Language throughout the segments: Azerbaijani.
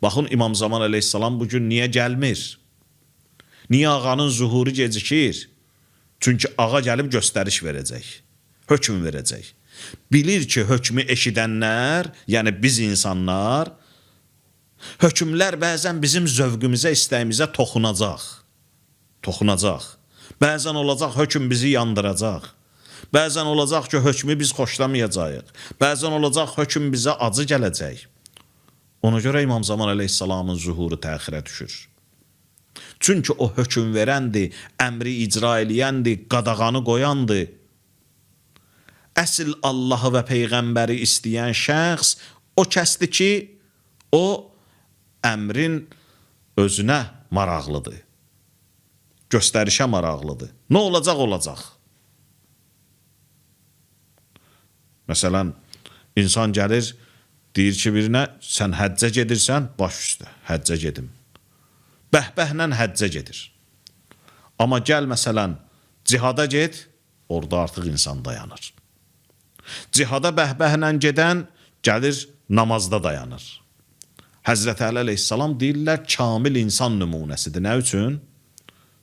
Baxın İmam Zaman əleyhissalam bugün niyə gəlmir? Niyə ağanın zuhuru gecikir? Çünki ağa gəlib göstəriş verəcək, hökm verəcək. Bilir ki, hökmü eşidənlər, yəni biz insanlar, hökmlər bəzən bizim zövqümüzə, istəyimizə toxunacaq. Toxunacaq. Bəzən olacaq hökm bizi yandıracaq. Bəzən olacaq ki, hökmü biz xoşlamayacağıq. Bəzən olacaq hökm bizə acı gələcək. Ona görə İmam Zaman əleyhissalamın zuhuru təxirə düşür. Çünki o hökm verəndir, əmri icra eləyəndir, qadağanı qoyandır. Əsl Allahı və Peyğəmbəri istəyən şəxs o kəsdir ki, o əmrin özünə maraqlıdır. Göstərişə maraqlıdır. Nə olacaq, olacaq. Məsələn, insan gəlir, deyir ki, birinə, sən həccə gedirsən, baş üstə, həccə gedim. Bəhbəhlə həccə gedir. Amma gəl, məsələn, cihada get, orada artıq insan dayanır. Cihada bəhbəhlə gedən gəlir, namazda dayanır. Həzrət Əli əleyhissalam deyirlər, kamil insan nümunəsidir. Nə üçün?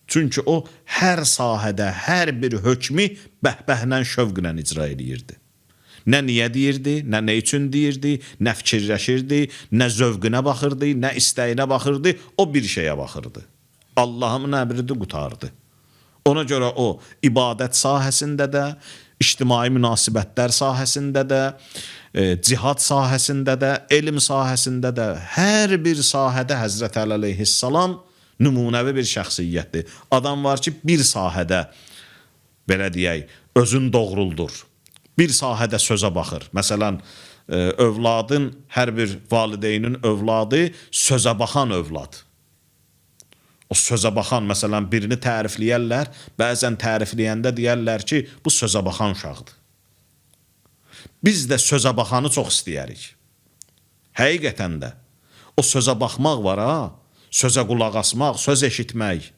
Çünki o, hər sahədə, hər bir hökmü bəhbəhlə, şövqlə icra edirdi. Nə niyə deyirdi, nə nə üçün deyirdi, nə fikirləşirdi, nə zövqünə baxırdı, nə istəyinə baxırdı, o bir şeyə baxırdı. Allahımın əmridir, qutardı. Ona görə o, ibadət sahəsində də, ictimai münasibətlər sahəsində də, cihad sahəsində də, elm sahəsində də, hər bir sahədə Həzrət Əli əleyhissalam nümunəvi bir şəxsiyyətdir. Adam var ki, bir sahədə, belə deyək, özün doğruldur. Bir sahədə sözə baxır. Məsələn, övladın, hər bir valideynin övladı sözə baxan övlad. O sözə baxan, məsələn, birini tərifləyərlər, bəzən tərifləyəndə deyərlər ki, bu sözə baxan uşaqdır. Biz də sözə baxanı çox istəyərik. Həqiqətən də o sözə baxmaq var, ha? Sözə qulaq asmaq, söz eşitmək.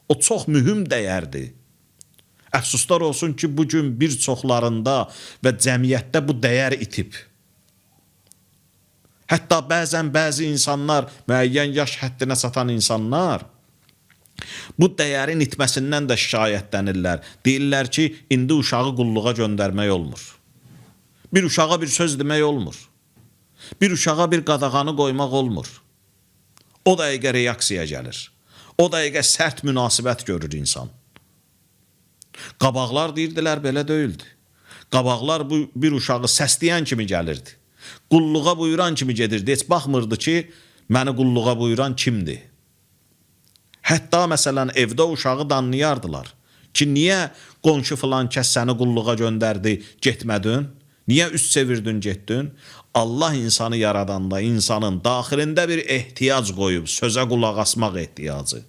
O çox mühüm dəyərdir. Əfsuslar olsun ki, bugün bir çoxlarında və cəmiyyətdə bu dəyər itib. Hətta bəzən bəzi insanlar, müəyyən yaş həddinə çatan insanlar, bu dəyərin itməsindən də şikayətlənirlər. Deyirlər ki, indi uşağı qulluğa göndərmək olmur. Bir uşağa bir söz demək olmur. Bir uşağa bir qadağanı qoymaq olmur. O dəqiqə reaksiya gəlir. O dəqiqə sərt münasibət görür insan. Qabaqlar deyirdilər, belə deyildi. Qabaqlar bir uşağı səsləyən kimi gəlirdi. Qulluğa buyuran kimi gedirdi. Heç baxmırdı ki, məni qulluğa buyuran kimdir? Hətta məsələn, evdə uşağı danlayardılar ki, niyə qonşu filan kəs səni qulluğa göndərdi, getmədin? Niyə üst çevirdin, getdin? Allah insanı yaradanda insanın daxilində bir ehtiyac qoyub, sözə qulaq asmaq ehtiyacı.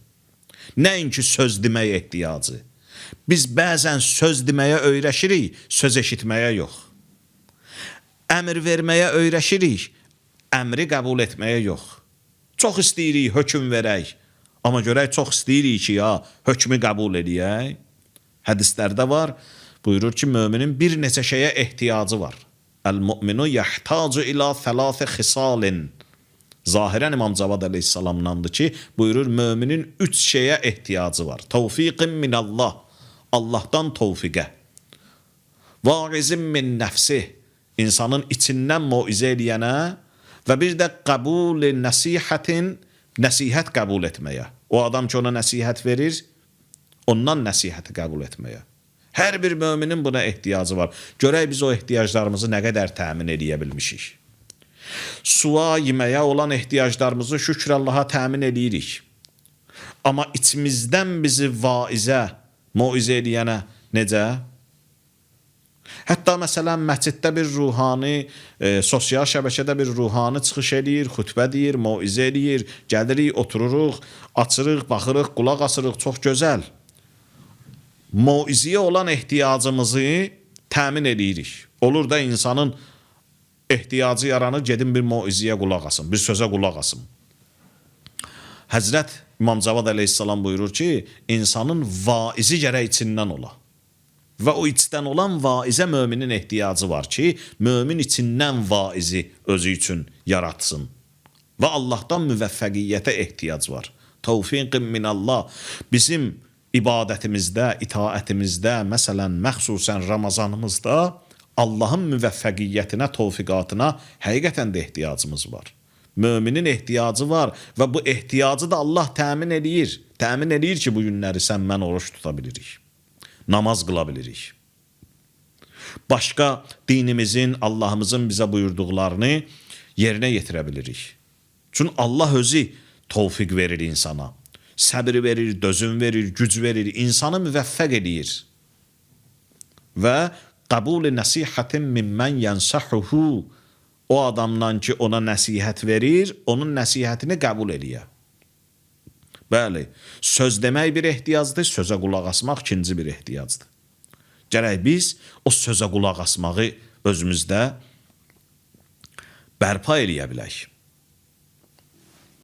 Nəinki söz demək ehtiyacı. Biz bəzən söz deməyə öyrəşirik, söz eşitməyə yox. Əmr verməyə öyrəşirik, əmri qəbul etməyə yox. Çox istəyirik, hökm verək. Amma görək, çox istəyirik ki, ya, hökmü qəbul edək. Hədislərdə var, buyurur ki, müminin bir neçə şeyə ehtiyacı var. Əl-mu'minu yəhtacu ilə thələthə xisalin. Zahirən İmam Cavad əleyhissalamdandır ki, buyurur, müminin 3 şeyə ehtiyacı var. Tevfiqin minallah. Allahdan tevfiqə. Vaizin min nəfsi. İnsanın içindən moizə eləyənə və bir də qəbul nəsihətin, nəsihət qəbul etməyə. O adam ki, ona nəsihət verir, ondan nəsihəti qəbul etməyə. Hər bir müminin buna ehtiyacı var. Görək biz o ehtiyaclarımızı nə qədər təmin edə bilmişik. Suya, yeməyə olan ehtiyaclarımızı şükür Allaha təmin edirik. Amma içimizdən bizi vaizə, moizə eləyənə necə? Hətta məsələn, məsciddə bir ruhani, sosial şəbəkədə bir ruhani çıxış eləyir, xütbə deyir, moizə eləyir, gəlirik, otururuq, açırıq, baxırıq, qulaq asırıq, çox gözəl. Moizəyə olan ehtiyacımızı təmin edirik. Olur da insanın ehtiyacı yaranır, gedin bir moizəyə qulaq asın, bir sözə qulaq asın. Həzrət İmam Cavad əleyhissalam buyurur ki, insanın vaizi gərək içindən ola. Və o içdən olan vaizə müminin ehtiyacı var ki, mümin içindən vaizi özü üçün yaratsın. Və Allahdan müvəffəqiyyətə ehtiyac var. Tevfiqin minallah. Bizim ibadətimizdə, itaətimizdə, məsələn, məxsusən Ramazanımızda Allahın müvəffəqiyyətinə, tevfiqatına həqiqətən də ehtiyacımız var. Müminin ehtiyacı var və bu ehtiyacı da Allah təmin edir. Təmin edir ki, bu günləri sən mən oruç tuta bilirik. Namaz qıla bilirik. Başqa dinimizin, Allahımızın bizə buyurduqlarını yerinə yetirə bilirik. Çünki Allah özü tevfiq verir insana. Səbir verir, dözüm verir, güc verir, insanı müvəffəq edir. Və qəbul-i nəsihətin mimmən yənsahuhu, o adamdan ki, ona nəsihət verir, onun nəsihətini qəbul eləyə. Bəli, söz demək bir ehtiyacdır, sözə qulaq asmaq ikinci bir ehtiyacdır. Gərək biz o sözə qulaq asmağı özümüzdə bərpa eləyə bilək.